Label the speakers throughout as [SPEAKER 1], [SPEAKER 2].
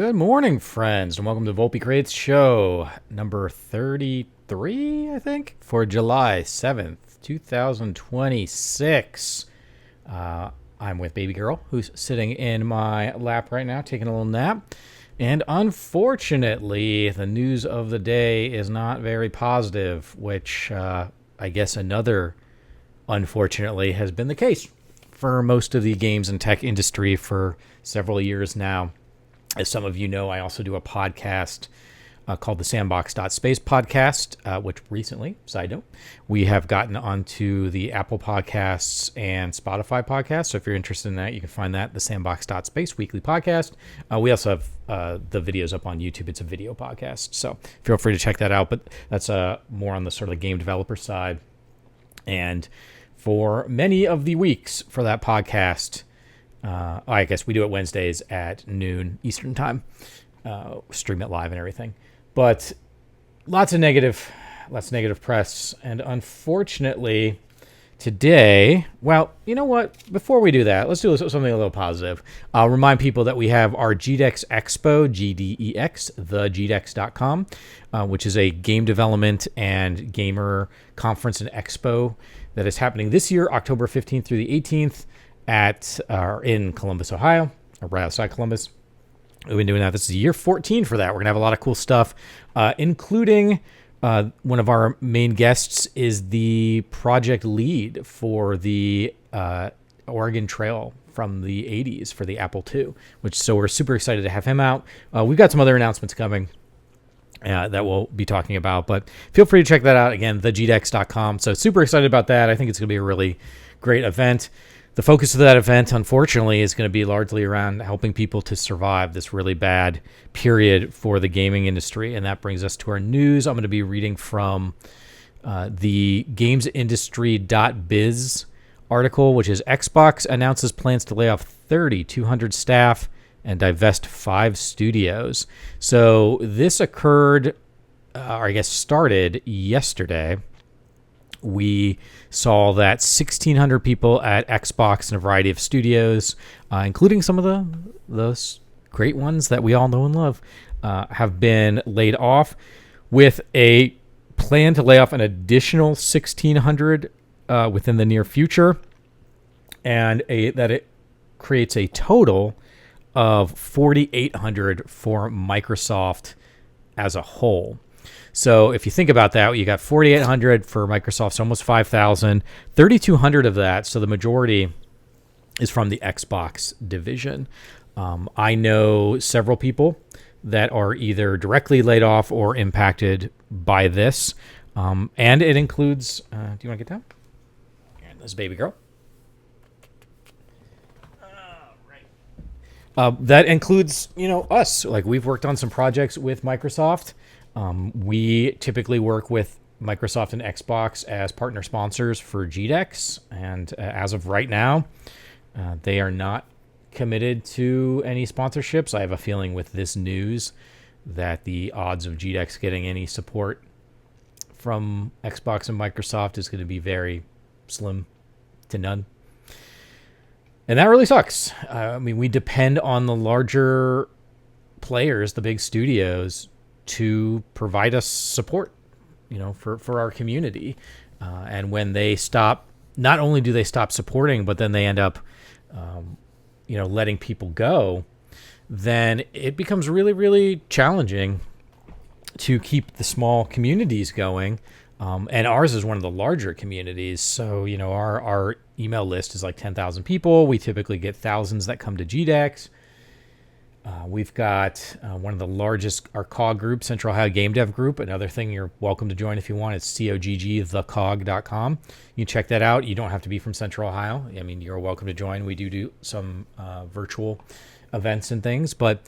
[SPEAKER 1] Good morning, friends, and welcome to Volpe Creates show number 33, I think, for July 7th, 2026. I'm with baby girl, who's sitting in my lap right now, taking a little nap. And unfortunately, the news of the day is not very positive, which I guess another, unfortunately, has been the case for most of the games and tech industry for several years now. As some of you know, I also do a podcast called the Sandbox.space podcast, which recently, side note, we have gotten onto the Apple Podcasts and Spotify podcasts. So if you're interested in that, you can find that, the Sandbox.space weekly podcast. We also have the videos up on YouTube. It's a video podcast. So feel free to check that out. But that's more on the sort of game developer side. And for many of the weeks for that podcast, I guess we do it Wednesdays at noon Eastern time, stream it live and everything. But lots of negative press. And unfortunately, today, well, you know what? Before we do that, let's do something a little positive. I'll remind people that we have our GDEX Expo, GDEX, thegdex.com, which is a game development and gamer conference and expo that is happening this year, October 15th through the 18th. In Columbus, Ohio, or right outside Columbus. We've been doing that. This is year 14 for that. We're going to have a lot of cool stuff, including one of our main guests is the project lead for the Oregon Trail from the 80s for the Apple II, so we're super excited to have him out. We've got some other announcements coming that we'll be talking about, but feel free to check that out. Again, thegdex.com. So super excited about that. I think it's going to be a really great event. The focus of that event, unfortunately, is going to be largely around helping people to survive this really bad period for the gaming industry. And that brings us to our news. I'm going to be reading from the GamesIndustry.biz article, which is Xbox announces plans to lay off 3,200 staff and divest 5 studios. So this occurred, or I guess started yesterday. We saw that 1,600 people at Xbox and a variety of studios, including some of those great ones that we all know and love, have been laid off, with a plan to lay off an additional 1,600 within the near future, and that it creates a total of 4,800 for Microsoft as a whole. So if you think about that, you got 4,800 for Microsoft, so almost 5,000, 3,200 of that. So the majority is from the Xbox division. I know several people that are either directly laid off or impacted by this. And it includes, do you want to get down? And this baby girl. That includes, us. Like, we've worked on some projects with Microsoft. We typically work with Microsoft and Xbox as partner sponsors for GDEX, and as of right now, they are not committed to any sponsorships. I have a feeling with this news that the odds of GDEX getting any support from Xbox and Microsoft is going to be very slim to none. And that really sucks. We depend on the larger players, the big studios, to provide us support, for our community. And when they stop, not only do they stop supporting, but then they end up, letting people go, then it becomes really, really challenging to keep the small communities going. And ours is one of the larger communities. So, our email list is like 10,000 people. We typically get thousands that come to GDEX. We've got one of the largest, our COG group, Central Ohio Game Dev Group. Another thing you're welcome to join if you want. It's COGG.thecog.com. You can check that out. You don't have to be from Central Ohio. You're welcome to join. We do some virtual events and things. But,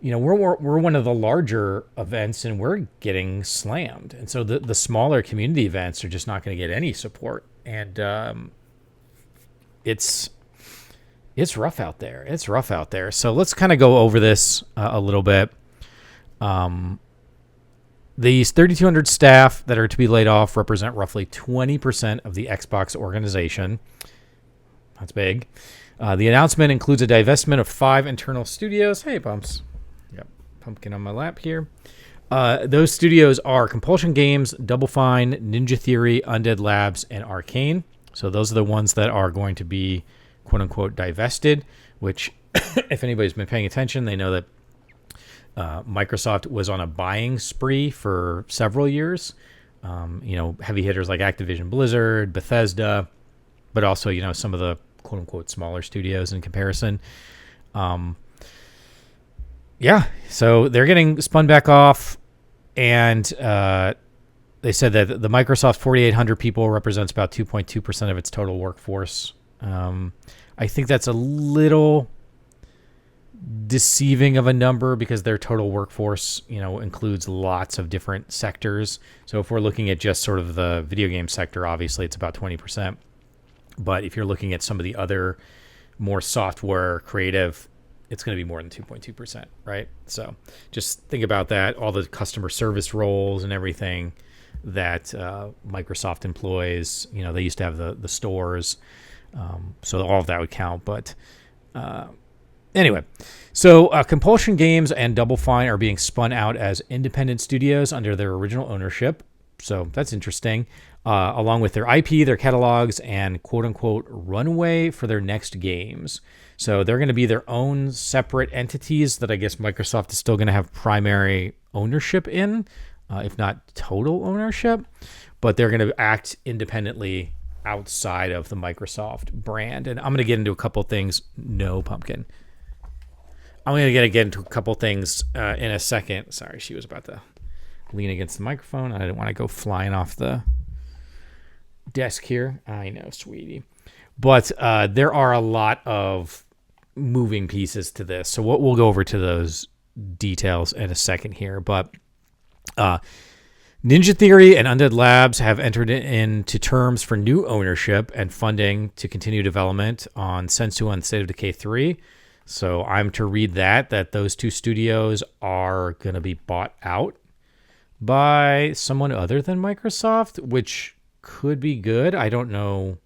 [SPEAKER 1] we're one of the larger events, and we're getting slammed. And so the smaller community events are just not going to get any support. And it's rough out there. So let's kind of go over this a little bit. These 3,200 staff that are to be laid off represent roughly 20% of the Xbox organization. That's big. The announcement includes a divestment of 5 internal studios. Hey, Bumps. Yep. Pumpkin on my lap here. Those studios are Compulsion Games, Double Fine, Ninja Theory, Undead Labs, and Arcane. So those are the ones that are going to be quote-unquote divested, which if anybody's been paying attention, they know that Microsoft was on a buying spree for several years. Heavy hitters like Activision Blizzard, Bethesda, but also, some of the quote-unquote smaller studios in comparison. So they're getting spun back off, and they said that the Microsoft 4,800 people represents about 2.2% of its total workforce. I think that's a little deceiving of a number because their total workforce, includes lots of different sectors. So if we're looking at just sort of the video game sector, obviously it's about 20%. But if you're looking at some of the other more software creative, it's going to be more than 2.2%, right? So just think about that. All the customer service roles and everything that Microsoft employs, they used to have the stores. So all of that would count. But anyway, so Compulsion Games and Double Fine are being spun out as independent studios under their original ownership. So that's interesting. Along with their IP, their catalogs, and quote-unquote runway for their next games. So they're going to be their own separate entities that I guess Microsoft is still going to have primary ownership in, if not total ownership. But they're going to act independently outside of the Microsoft brand. And I'm going to get into a couple things. No, Pumpkin. I'm going to get into a couple things in a second. Sorry, she was about to lean against the microphone. I didn't want to go flying off the desk here. I know, sweetie. But there are a lot of moving pieces to this. So we'll go over to those details in a second here. But Ninja Theory and Undead Labs have entered into terms for new ownership and funding to continue development on Sensu and State of Decay 3. So I'm to read that those two studios are going to be bought out by someone other than Microsoft, which could be good. I don't know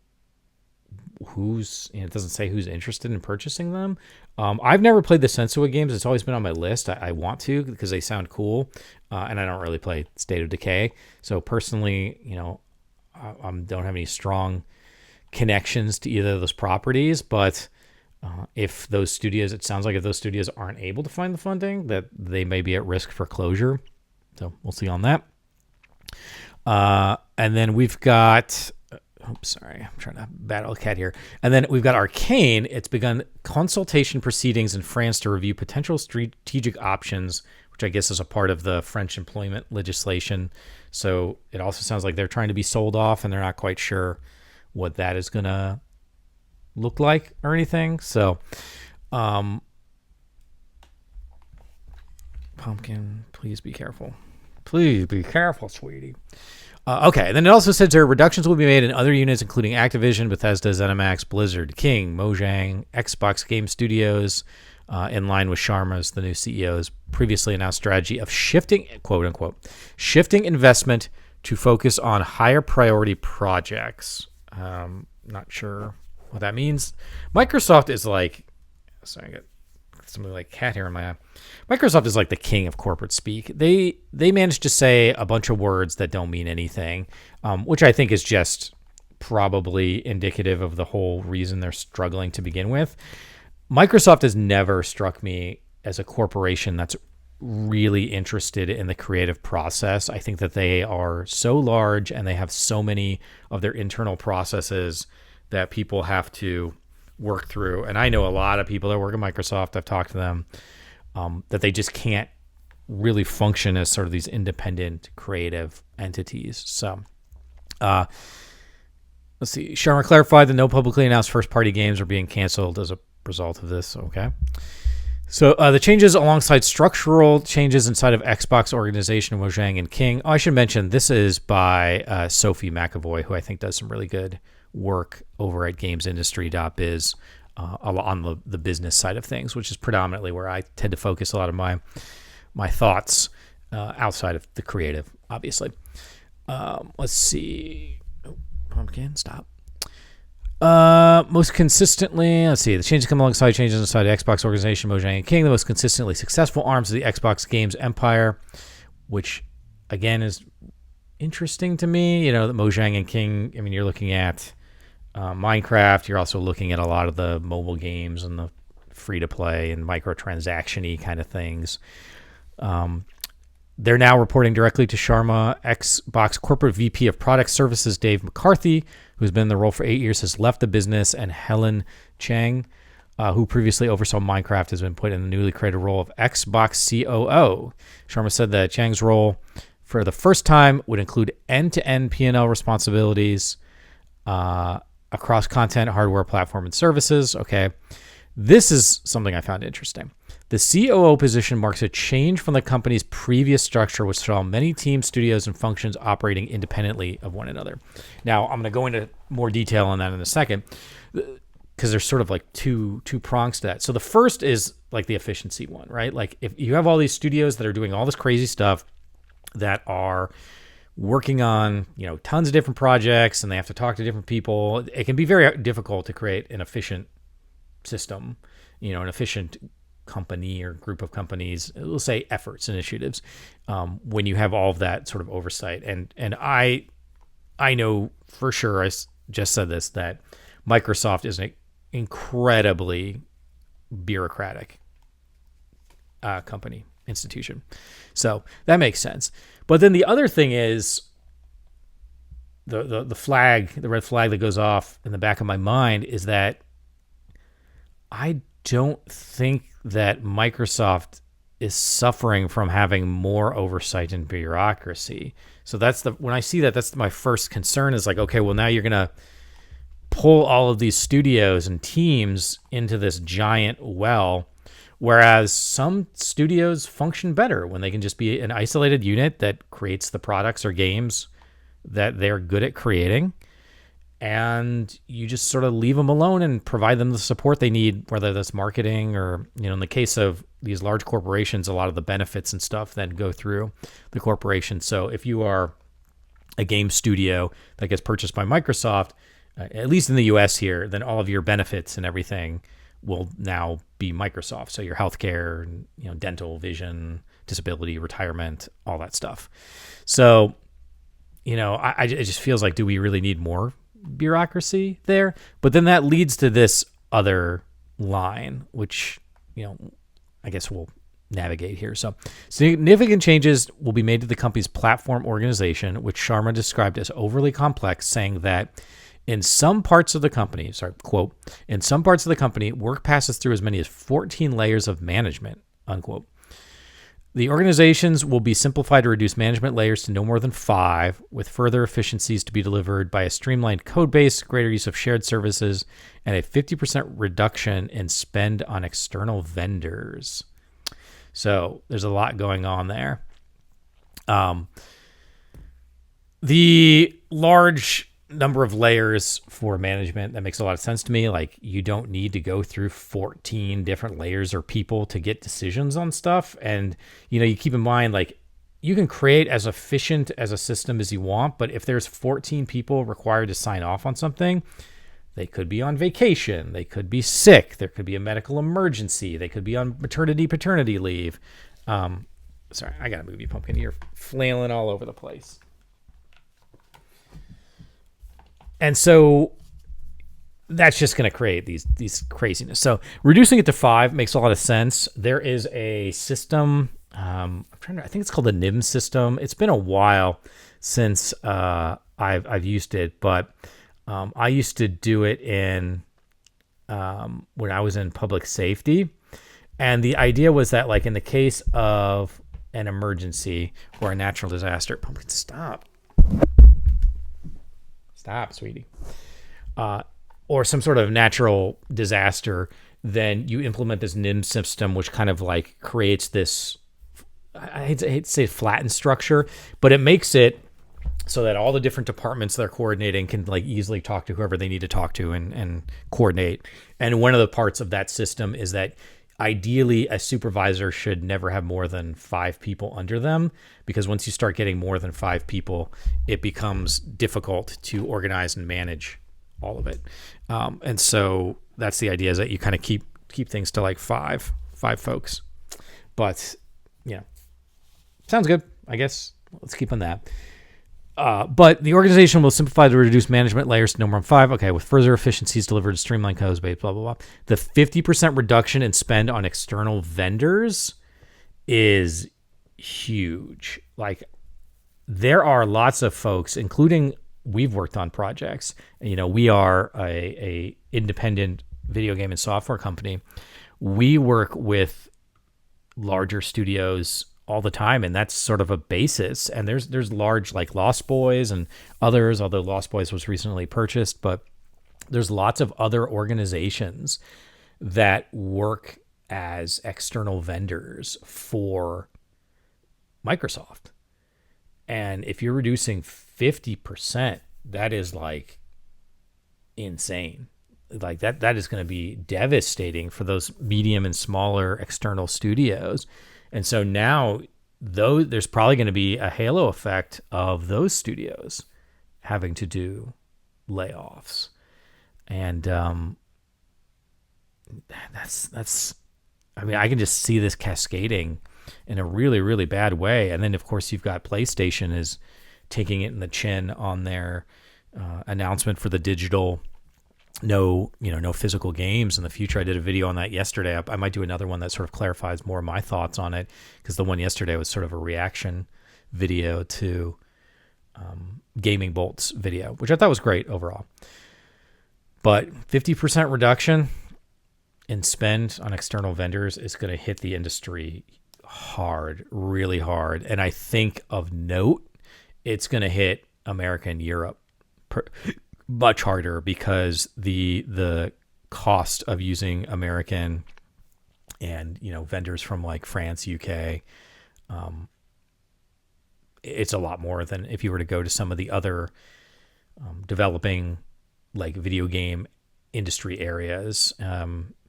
[SPEAKER 1] it doesn't say who's interested in purchasing them. I've never played the Sensua games. It's always been on my list. I want to because they sound cool, and I don't really play State of Decay. So personally, I don't have any strong connections to either of those properties. But if those studios, it sounds like if those studios aren't able to find the funding, that they may be at risk for closure. So we'll see on that. And then we've got... sorry, I'm trying to battle a cat here. And then we've got Arcane. It's begun consultation proceedings in France to review potential strategic options, which I guess is a part of the French employment legislation. So it also sounds like they're trying to be sold off, and they're not quite sure what that is going to look like or anything. So, Pumpkin, please be careful. Please be careful, sweetie. Okay, then it also says there reductions will be made in other units, including Activision, Bethesda, ZeniMax, Blizzard, King, Mojang, Xbox Game Studios, in line with Sharma's, the new CEO's previously announced strategy of shifting, quote unquote, shifting investment to focus on higher priority projects. Not sure what that means. Microsoft is like, sorry, I got something like cat hair in my eye. Microsoft is like the king of corporate speak. They managed to say a bunch of words that don't mean anything, which I think is just probably indicative of the whole reason they're struggling to begin with. Microsoft has never struck me as a corporation that's really interested in the creative process. I think that they are so large and they have so many of their internal processes that people have to work through. And I know a lot of people that work at Microsoft, I've talked to them, that they just can't really function as sort of these independent creative entities. So let's see. Sharma clarified that no publicly announced first-party games are being canceled as a result of this. Okay. So the changes alongside structural changes inside of Xbox organization, Mojang and King. Oh, I should mention this is by Sophie McAvoy, who I think does some really good work over at GamesIndustry.biz on the business side of things, which is predominantly where I tend to focus a lot of my thoughts outside of the creative, obviously. Let's see. Oh, Pumpkin, stop. Most consistently, let's see, the changes come alongside changes inside the Xbox organization. Mojang and King, the most consistently successful arms of the Xbox games empire, which again is interesting to me. You know, that Mojang and King, I mean, you're looking at Minecraft, you're also looking at a lot of the mobile games and the free to play and microtransaction-y kind of things. They're now reporting directly to Sharma. Xbox corporate VP of product services Dave McCarthy, who's been in the role for 8 years, has left the business, and Helen Chang, who previously oversaw Minecraft, has been put in the newly created role of Xbox COO. Sharma said that Chang's role for the first time would include end-to-end P&L responsibilities across content, hardware, platform, and services. Okay. This is something I found interesting. The COO position marks a change from the company's previous structure, which saw many teams, studios, and functions operating independently of one another. Now, I'm going to go into more detail on that in a second, because there's sort of like two prongs to that. So the first is like the efficiency one, right? Like if you have all these studios that are doing all this crazy stuff, that are working on, you know, tons of different projects, and they have to talk to different people, it can be very difficult to create an efficient system, you know, an efficient company or group of companies, we'll say efforts, initiatives, when you have all of that sort of oversight. And I know for sure, I just said this, that Microsoft is an incredibly bureaucratic company, institution. So that makes sense. But then the other thing is the flag, the red flag that goes off in the back of my mind is that I don't think that Microsoft is suffering from having more oversight and bureaucracy. So when I see that, that's my first concern, is like, okay, well, now you're going to pull all of these studios and teams into this giant well, whereas some studios function better when they can just be an isolated unit that creates the products or games that they're good at creating. And you just sort of leave them alone and provide them the support they need, whether that's marketing or, you know, in the case of these large corporations, a lot of the benefits and stuff then go through the corporation. So if you are a game studio that gets purchased by Microsoft, at least in the US here, then all of your benefits and everything will now be Microsoft. So your healthcare, you know, dental, vision, disability, retirement, all that stuff. So, you know, it just feels like, do we really need more bureaucracy there? But then that leads to this other line, which, you know, I guess we'll navigate here. So significant changes will be made to the company's platform organization, which Sharma described as overly complex, saying that in some parts of the company, quote, in some parts of the company, work passes through as many as 14 layers of management, unquote. The organizations will be simplified to reduce management layers to no more than 5, with further efficiencies to be delivered by a streamlined code base, greater use of shared services, and a 50% reduction in spend on external vendors. So there's a lot going on there. The large number of layers for management, that makes a lot of sense to me. Like, you don't need to go through 14 different layers or people to get decisions on stuff. And, you know, you keep in mind, like, you can create as efficient as a system as you want, but if there's 14 people required to sign off on something, they could be on vacation, they could be sick, there could be a medical emergency, they could be on maternity, paternity leave. Sorry, I gotta move you, Pumpkin. You're flailing all over the place. And so that's just going to create these craziness. So reducing it to 5 makes a lot of sense. There is a system, I think it's called the NIM system. It's been a while since I've used it, but I used to do it in when I was in public safety. And the idea was that, like, in the case of an emergency or a natural disaster, Pumpkin, stop, sweetie, or some sort of natural disaster, then you implement this NIM system, which kind of like creates this, I hate to say flattened structure, but it makes it so that all the different departments that are coordinating can like easily talk to whoever they need to talk to and coordinate. And one of the parts of that system is that ideally a supervisor should never have more than 5 people under them, because once you start getting more than 5 people, it becomes difficult to organize and manage all of it. And so that's the idea, is that you kind of keep things to like five folks. But sounds good, I guess. Let's keep on that. But the organization will simplify to reduce management layers to no more than 5. Okay, with further efficiencies delivered to streamline code base, blah, blah, blah. The 50% reduction in spend on external vendors is huge. Like, there are lots of folks, including we've worked on projects. We are a independent video game and software company. We work with larger studios all the time, and that's sort of a basis. And there's large like Lost Boys and others, although Lost Boys was recently purchased, but there's lots of other organizations that work as external vendors for Microsoft. And if you're reducing 50%, that is like insane. Like that is going to be devastating for those medium and smaller external studios. And so now, though, there's probably going to be a halo effect of those studios having to do layoffs. And that's I mean, I can just see this cascading in a really, really bad way. And then, of course, you've got PlayStation is taking it in the chin on their announcement for the digital no physical games in the future. I did a video on that yesterday. I might do another one that sort of clarifies more of my thoughts on it, because the one yesterday was sort of a reaction video to Gaming Bolt's video, which I thought was great overall. But 50% reduction in spend on external vendors is going to hit the industry hard, really hard. And I think of note, it's going to hit America and Europe much harder, because the cost of using American and vendors from like France, UK, it's a lot more than if you were to go to some of the other developing like video game industry areas.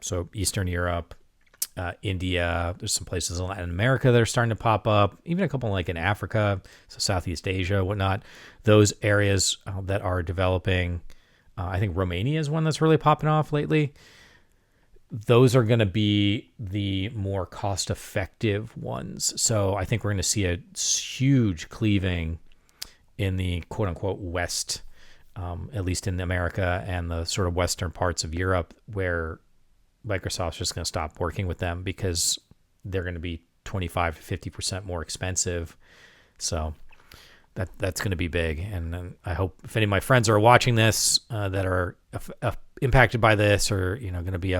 [SPEAKER 1] So Eastern Europe, India, there's some places in Latin America that are starting to pop up, even a couple like in Africa, so Southeast Asia, whatnot. Those areas that are developing, I think Romania is one that's really popping off lately. Those are going to be the more cost-effective ones. So I think we're going to see a huge cleaving in the quote-unquote West, at least in America and the sort of Western parts of Europe, where Microsoft's just going to stop working with them because they're going to be 25 to 50% more expensive. So that's going to be big. And I hope if any of my friends are watching this that are impacted by this, or going to be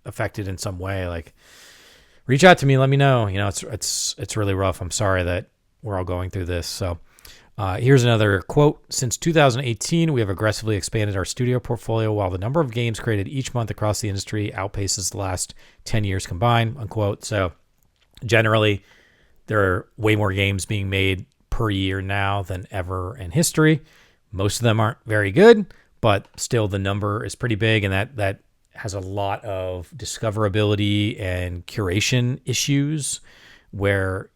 [SPEAKER 1] affected in some way, like, reach out to me, let me know. It's really rough. I'm sorry that we're all going through this. So here's another quote. Since 2018, we have aggressively expanded our studio portfolio while the number of games created each month across the industry outpaces the last 10 years combined, unquote. So generally, there are way more games being made per year now than ever in history. Most of them aren't very good, but still the number is pretty big, and that has a lot of discoverability and curation issues where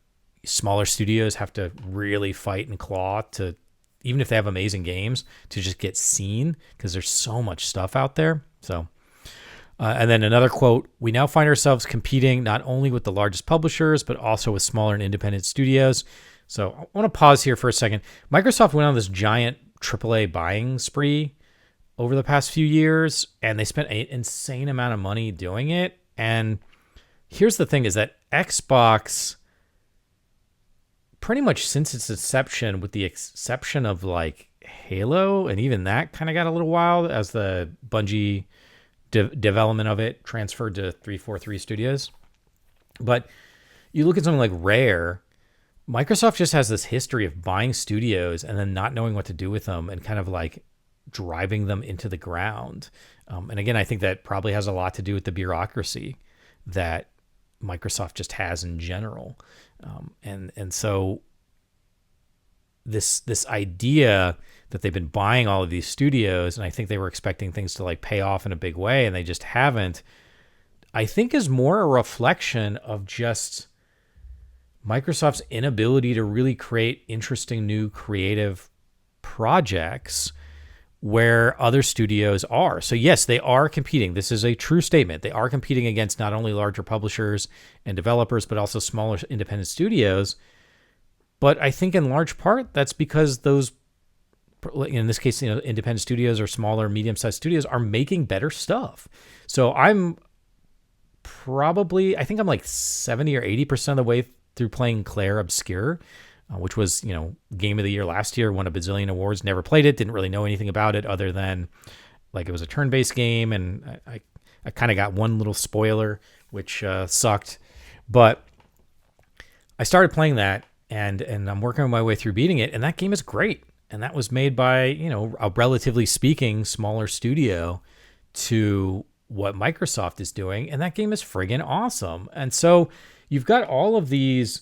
[SPEAKER 1] smaller studios have to really fight and claw to, even if they have amazing games, to just get seen, because there's so much stuff out there. So, and then another quote, we now find ourselves competing not only with the largest publishers, but also with smaller and independent studios. So I want to pause here for a second. Microsoft went on this giant AAA buying spree over the past few years, and they spent an insane amount of money doing it. And here's the thing, is that Xbox, pretty much since its inception, with the exception of like Halo, and even that kind of got a little wild as the Bungie development of it transferred to 343 Studios. But you look at something like Rare, Microsoft just has this history of buying studios and then not knowing what to do with them and kind of like driving them into the ground. And again, I think that probably has a lot to do with the bureaucracy that Microsoft just has in general. And so this idea that they've been buying all of these studios, and I think they were expecting things to like pay off in a big way, and they just haven't, I think is more a reflection of just Microsoft's inability to really create interesting new creative projects where other studios are. So yes, they are competing. This is a true statement. They are competing against not only larger publishers and developers, but also smaller independent studios. But I think in large part, that's because those, in this case, independent studios or smaller, medium-sized studios are making better stuff. So I think I'm like 70 or 80% of the way through playing Claire Obscure, which was, game of the year last year, won a bazillion awards, never played it, didn't really know anything about it other than like it was a turn-based game. And I kind of got one little spoiler, which sucked. But I started playing that and I'm working my way through beating it. And that game is great. And that was made by, a relatively speaking smaller studio to what Microsoft is doing. And that game is friggin' awesome. And so you've got all of these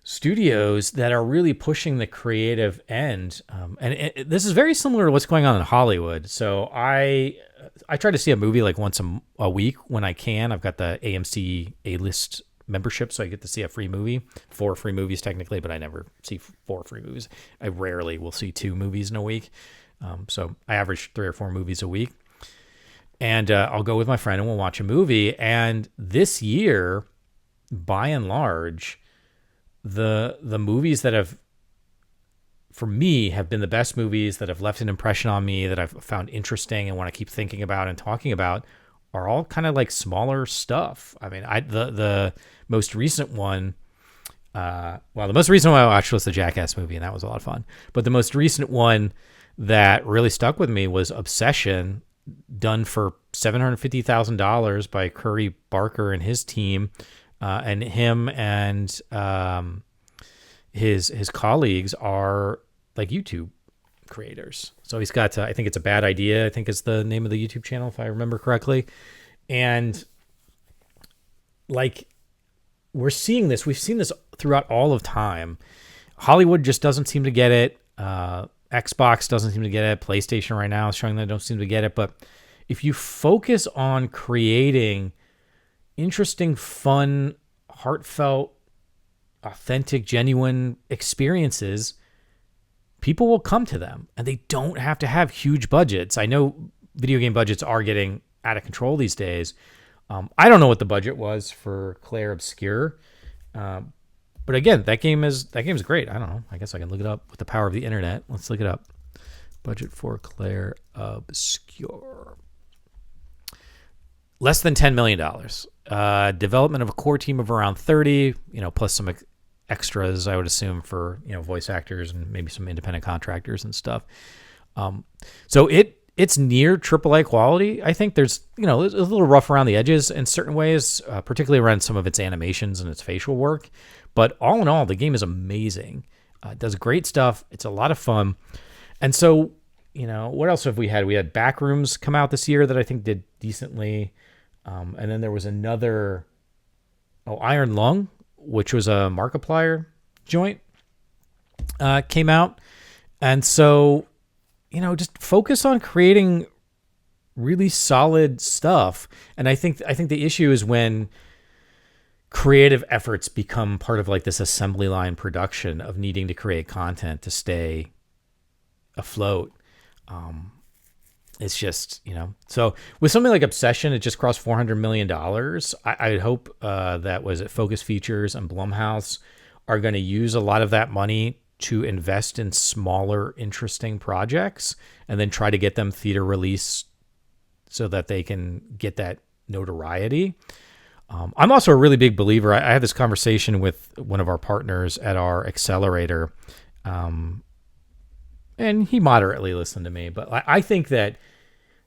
[SPEAKER 1] studios that are really pushing the creative end. This is very similar to what's going on in Hollywood. So I try to see a movie like once a week when I can. I've got the AMC A-list membership, so I get to see a free movie, 4 free movies technically, but I never see 4 free movies. I rarely will see 2 movies in a week. So I average 3 or 4 movies a week. And I'll go with my friend and we'll watch a movie. And this year, by and large, the movies that have, for me, have been the best movies that have left an impression on me, that I've found interesting and want to keep thinking about and talking about, are all kind of like smaller stuff. I mean, the most recent one, the most recent one I watched was the Jackass movie, and that was a lot of fun. But the most recent one that really stuck with me was Obsession, done for $750,000 by Curry Barker and his team, and him and his colleagues are like YouTube creators. So he's got, I think it's A Bad Idea, I think is the name of the YouTube channel, if I remember correctly. And like, we've seen this throughout all of time. Hollywood just doesn't seem to get it. Xbox doesn't seem to get it. PlayStation right now is showing they don't seem to get it. But if you focus on creating interesting, fun, heartfelt, authentic, genuine experiences, people will come to them, and they don't have to have huge budgets. I know video game budgets are getting out of control these days. I don't know what the budget was for Claire Obscure, but again, that game is great. I don't know. I guess I can look it up with the power of the internet. Let's look it up. Budget for Claire Obscure. Less than $10 million. Development of a core team of around 30, plus some extras, I would assume, for, voice actors and maybe some independent contractors and stuff. So it's near AAA quality. I think there's, it's a little rough around the edges in certain ways, particularly around some of its animations and its facial work. But all in all, the game is amazing. It does great stuff. It's a lot of fun. And so, what else have we had? We had Backrooms come out this year that I think did decently. And then there was another, Iron Lung, which was a Markiplier joint, came out. And so, just focus on creating really solid stuff. And I think the issue is when creative efforts become part of like this assembly line production of needing to create content to stay afloat. It's just, so with something like Obsession, it just crossed $400 million. I hope that Focus Features and Blumhouse are going to use a lot of that money to invest in smaller, interesting projects and then try to get them theater release so that they can get that notoriety. I'm also a really big believer. I had this conversation with one of our partners at our accelerator, and he moderately listened to me, but I think that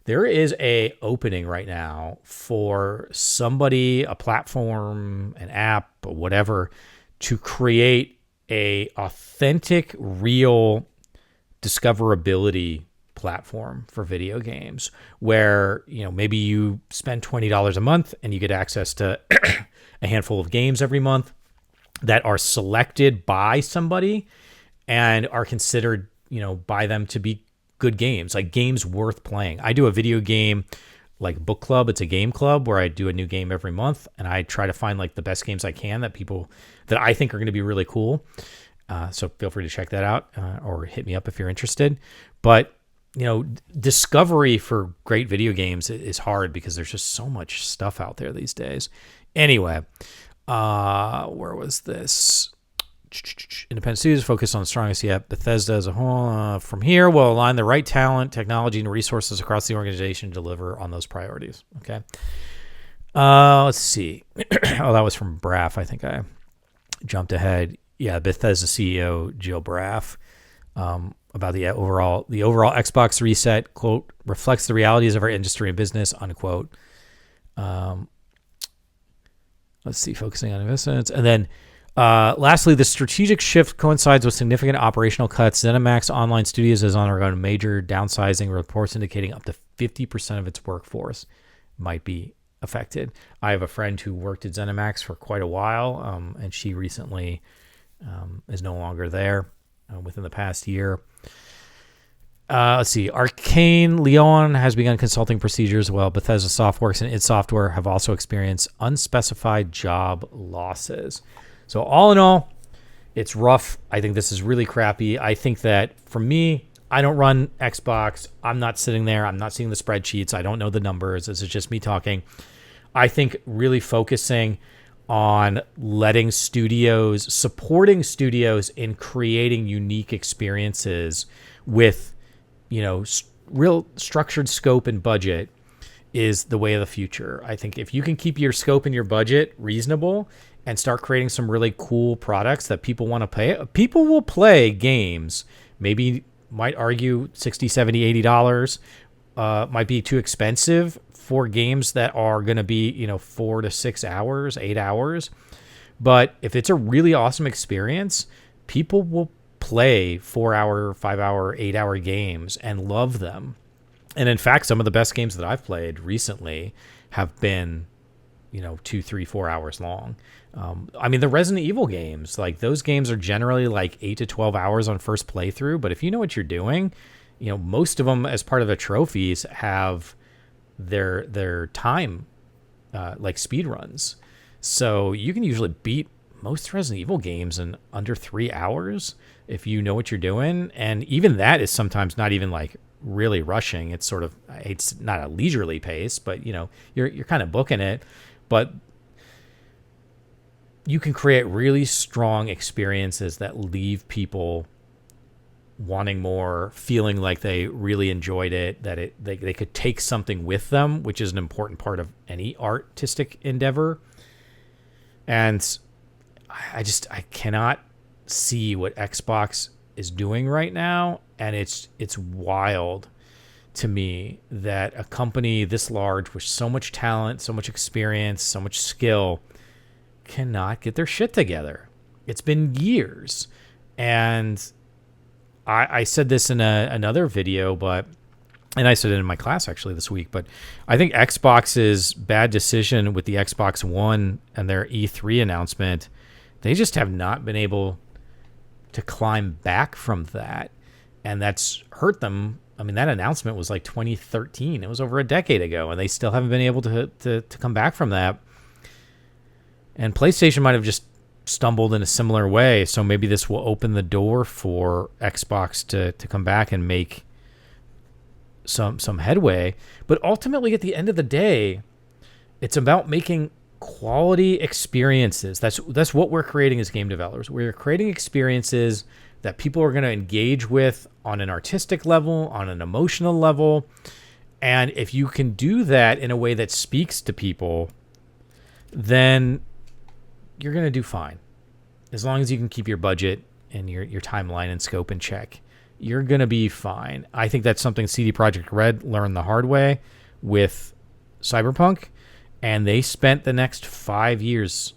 [SPEAKER 1] there is a opening right now for somebody, a platform, an app, or whatever, to create a authentic, real discoverability platform for video games where, maybe you spend $20 a month and you get access to a handful of games every month that are selected by somebody and are considered, by them to be good games, like games worth playing. I do a video game like book club. It's a game club where I do a new game every month, and I try to find like the best games I can that I think are going to be really cool. So feel free to check that out or hit me up if you're interested. But discovery for great video games is hard because there's just so much stuff out there these days. Anyway, where was this? Independent studios focus on the strongest yet. Bethesda as a whole, from here, will align the right talent, technology, and resources across the organization to deliver on those priorities. Okay. Let's see. Oh, that was from Braff. I think I jumped ahead. Yeah, Bethesda CEO Jill Braff, about the overall Xbox reset, quote, reflects the realities of our industry and business, unquote. Let's see, focusing on investments. And then lastly, the strategic shift coincides with significant operational cuts. ZeniMax Online Studios has undergone major downsizing, reports indicating up to 50% of its workforce might be affected. I have a friend who worked at ZeniMax for quite a while, and she recently is no longer there within the past year. Let's see. Arcane Leon has begun consulting procedures, while Bethesda Softworks and id Software have also experienced unspecified job losses. So all in all, it's rough. I think this is really crappy. I think that for me, I don't run Xbox. I'm not sitting there. I'm not seeing the spreadsheets. I don't know the numbers. This is just me talking. I think really focusing on letting studios, supporting studios in creating unique experiences with, real structured scope and budget is the way of the future. I think if you can keep your scope and your budget reasonable and start creating some really cool products that people want to play, people will play games. Maybe might argue $60, $70, $80 might be too expensive for games that are going to be, 4 to 6 hours, 8 hours. But if it's a really awesome experience, people will play 4-hour, 5-hour, 8-hour games and love them. And in fact, some of the best games that I've played recently have been, 2, 3, 4 hours long. The Resident Evil games, like those games are generally like 8 to 12 hours on first playthrough. But if you know what you're doing, most of them as part of the trophies have their time, like speed runs. So you can usually beat most Resident Evil games in under 3 hours if you know what you're doing. And even that is sometimes not even like really rushing. It's sort of, it's not a leisurely pace, but you're kind of booking it. But you can create really strong experiences that leave people wanting more, feeling like they really enjoyed it, that they could take something with them, which is an important part of any artistic endeavor. And I cannot see what Xbox is doing right now, and it's wild to me that a company this large with so much talent, so much experience, so much skill cannot get their shit together. It's been years. And I said this in another video, and I said it in my class actually this week, but I think Xbox's bad decision with the Xbox One and their E3 announcement, they just have not been able to climb back from that. And that's hurt them. I mean, that announcement was like 2013. It was over a decade ago, and they still haven't been able to come back from that. And PlayStation might have just stumbled in a similar way. So maybe this will open the door for Xbox to come back and make some headway. But ultimately, at the end of the day, it's about making quality experiences. That's what we're creating as game developers. We're creating experiences that people are going to engage with on an artistic level, on an emotional level. And if you can do that in a way that speaks to people, then you're going to do fine. As long as you can keep your budget and your timeline and scope in check, you're going to be fine. I think that's something CD Projekt Red learned the hard way with Cyberpunk, and they spent the next 5 years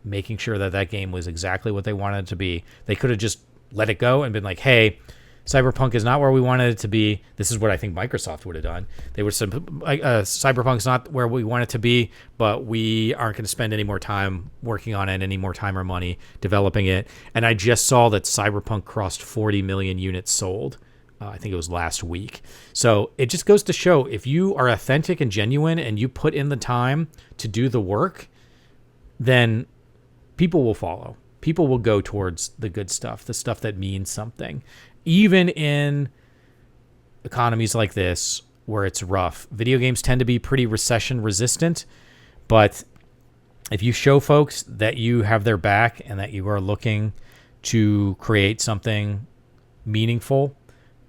[SPEAKER 1] making sure that game was exactly what they wanted it to be. They could have just let it go and been like, hey, Cyberpunk is not where we wanted it to be. This is what I think Microsoft would have done. They would have said, Cyberpunk's not where we want it to be, but we aren't going to spend any more time working on it, any more time or money developing it. And I just saw that Cyberpunk crossed 40 million units sold. I think it was last week. So it just goes to show, if you are authentic and genuine and you put in the time to do the work, then people will follow. People will go towards the good stuff, the stuff that means something. Even in economies like this where it's rough, video games tend to be pretty recession resistant. But if you show folks that you have their back and that you are looking to create something meaningful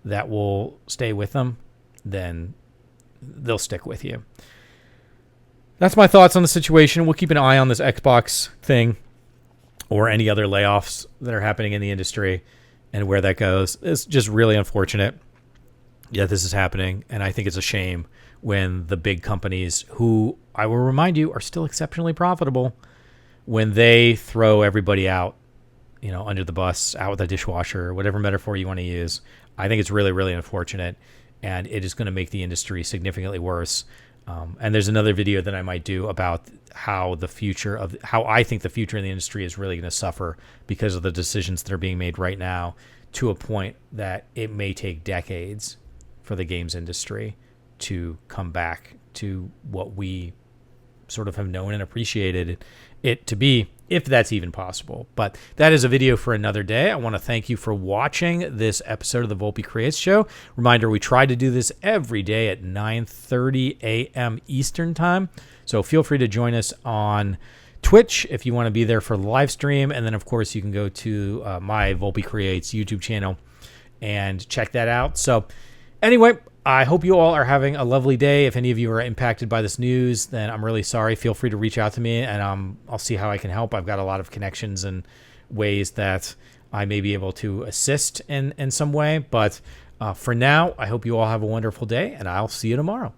[SPEAKER 1] that will stay with them, then they'll stick with you. That's my thoughts on the situation. We'll keep an eye on this Xbox thing or any other layoffs that are happening in the industry and where that goes. It's just really unfortunate. Yeah, this is happening, and I think it's a shame when the big companies, who I will remind you are still exceptionally profitable, when they throw everybody out, under the bus, out with the dishwasher, whatever metaphor you want to use. I think it's really, really unfortunate, and it is going to make the industry significantly worse. And there's another video that I might do about how I think the future in the industry is really going to suffer because of the decisions that are being made right now, to a point that it may take decades for the games industry to come back to what we sort of have known and appreciated it to be, if that's even possible. But that is a video for another day. I want to thank you for watching this episode of the Volpe Creates Show. Reminder, we try to do this every day at 9:30 a.m. Eastern Time. So feel free to join us on Twitch if you want to be there for the live stream. And then, of course, you can go to my Volpe Creates YouTube channel and check that out. So anyway, I hope you all are having a lovely day. If any of you are impacted by this news, then I'm really sorry. Feel free to reach out to me, and I'll see how I can help. I've got a lot of connections and ways that I may be able to assist in some way. But for now, I hope you all have a wonderful day, and I'll see you tomorrow.